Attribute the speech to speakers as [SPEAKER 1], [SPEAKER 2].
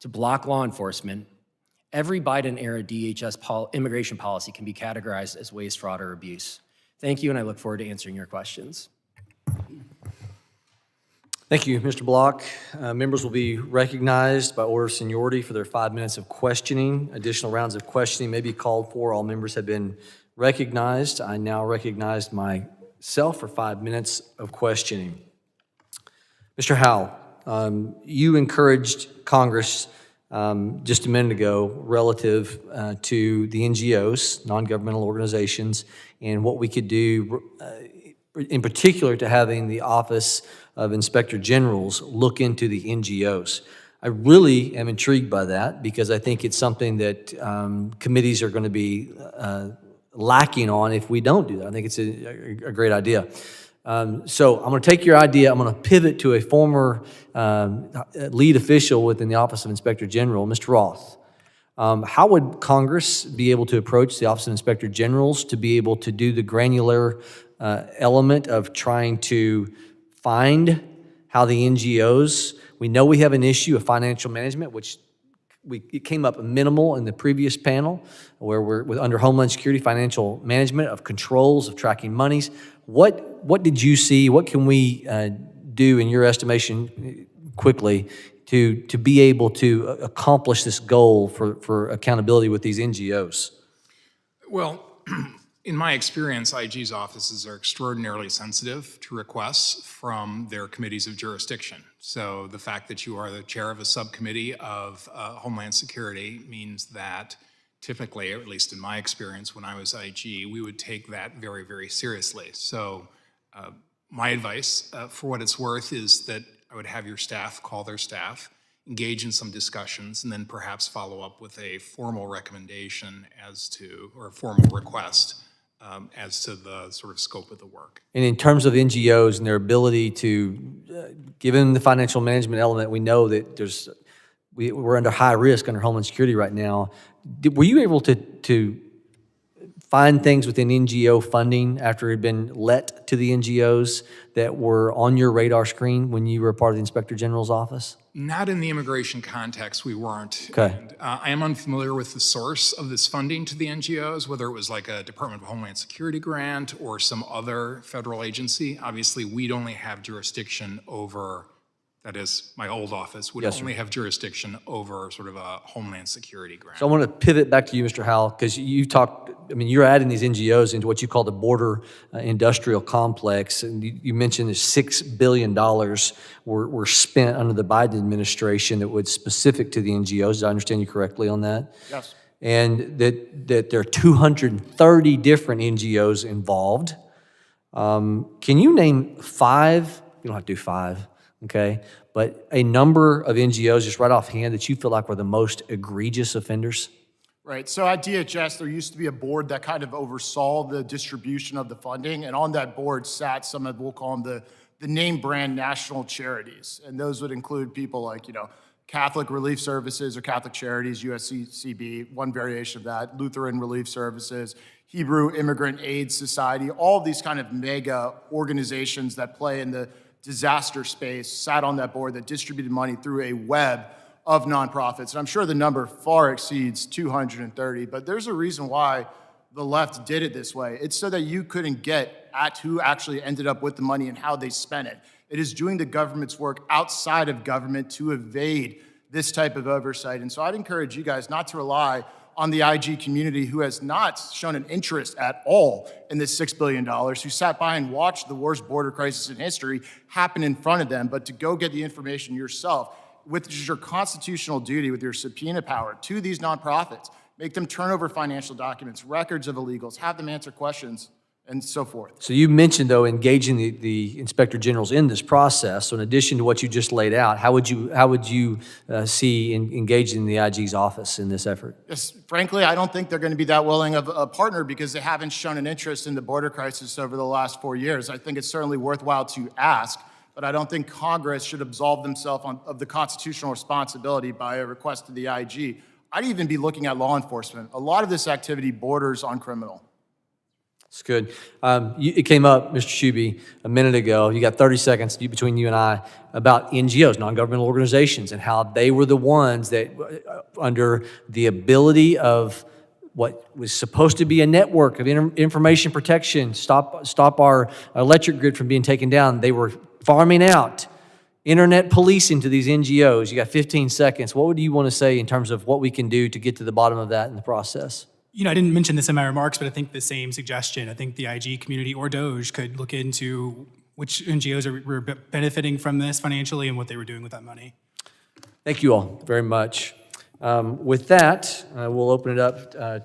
[SPEAKER 1] to block law enforcement, every Biden-era DHS immigration policy can be categorized as waste, fraud, or abuse. Thank you, and I look forward to answering your questions.
[SPEAKER 2] Thank you, Mr. Block. Members will be recognized by order of seniority for their 5 minutes of questioning. Additional rounds of questioning may be called for. All members have been recognized. I now recognize myself for 5 minutes of questioning. Mr. Howell, you encouraged Congress just a minute ago relative to the NGOs, non-governmental organizations, and what we could do in particular to having the Office of Inspector Generals look into the NGOs. I really am intrigued by that because I think it's something that committees are going to be lacking on if we don't do that. I think it's a great idea. So I'm going to take your idea, I'm going to pivot to a former lead official within the Office of Inspector General, Mr. Roth. How would Congress be able to approach the Office of Inspector Generals to be able to do the granular element of trying to find how the NGOs, we know we have an issue of financial management, which it came up minimal in the previous panel, where we're under Homeland Security, financial management of controls, of tracking monies. What did you see? What can we do, in your estimation, quickly, to be able to accomplish this goal for accountability with these NGOs?
[SPEAKER 3] Well, in my experience, IG's offices are extraordinarily sensitive to requests from their committees of jurisdiction. So the fact that you are the chair of a subcommittee of Homeland Security means that typically, or at least in my experience when I was IG, we would take that very, very seriously. So my advice, for what it's worth, is that I would have your staff call their staff, engage in some discussions, and then perhaps follow up with a formal recommendation as to, or a formal request as to the sort of scope of the work.
[SPEAKER 2] And in terms of NGOs and their ability to, given the financial management element, we know that we're under high risk under Homeland Security right now. Were you able to find things within NGO funding after it had been let to the NGOs that were on your radar screen when you were a part of the Inspector General's office?
[SPEAKER 3] Not in the immigration context, we weren't.
[SPEAKER 2] Okay.
[SPEAKER 3] And, I am unfamiliar with the source of this funding to the NGOs, whether it was like a Department of Homeland Security grant or some other federal agency. Obviously, we'd only have jurisdiction over, that is, my old office would only have jurisdiction over sort of a Homeland Security grant.
[SPEAKER 2] So I want to pivot back to you, Mr. Howell, because you talked, I mean, you're adding these NGOs into what you call the border industrial complex, and you mentioned that $6 billion were spent under the Biden administration that was specific to the NGOs. Did I understand you correctly on that?
[SPEAKER 4] Yes.
[SPEAKER 2] And that there are 230 different NGOs involved. Can you name 5? You don't have to do 5. Okay, but a number of NGOs just right offhand that you feel like were the most egregious offenders?
[SPEAKER 4] Right, so at DHS, there used to be a board that kind of oversaw the distribution of the funding, and on that board sat some of, we'll call them the name brand national charities, and those would include people like, Catholic Relief Services or Catholic Charities, USCCB, one variation of that, Lutheran Relief Services, Hebrew Immigrant Aid Society, all of these kind of mega organizations that play in the disaster space sat on that board that distributed money through a web of nonprofits. And I'm sure the number far exceeds 230, but there's a reason why the left did it this way. It's so that you couldn't get at who actually ended up with the money and how they spent it. It is doing the government's work outside of government to evade this type of oversight. And so I'd encourage you guys not to rely on the IG community, who has not shown an interest at all in this $6 billion, who sat by and watched the worst border crisis in history happen in front of them, but to go get the information yourself, which is your constitutional duty with your subpoena power to these nonprofits, make them turn over financial documents, records of illegals, have them answer questions, and so forth.
[SPEAKER 2] So you mentioned, though, engaging the Inspector Generals in this process. So in addition to what you just laid out, how would you see engaging the IG's office in this effort?
[SPEAKER 4] Yes, frankly, I don't think they're going to be that willing of a partner because they haven't shown an interest in the border crisis over the last 4 years. I think it's certainly worthwhile to ask, but I don't think Congress should absolve themselves of the constitutional responsibility by a request to the IG. I'd even be looking at law enforcement. A lot of this activity borders on criminal.
[SPEAKER 2] It's good. It came up, Mr. Shuby, a minute ago. You got 30 seconds between you and I about NGOs, non-governmental organizations, and how they were the ones that, under the ability of what was supposed to be a network of information protection, stop our electric grid from being taken down, they were farming out internet policing to these NGOs. You got 15 seconds. What would you want to say in terms of what we can do to get to the bottom of that in the process?
[SPEAKER 5] I didn't mention this in my remarks, but I think the same suggestion. I think the IG community or DOJ could look into which NGOs were benefiting from this financially and what they were doing with that money.
[SPEAKER 2] Thank you all very much. With that, we'll open it up to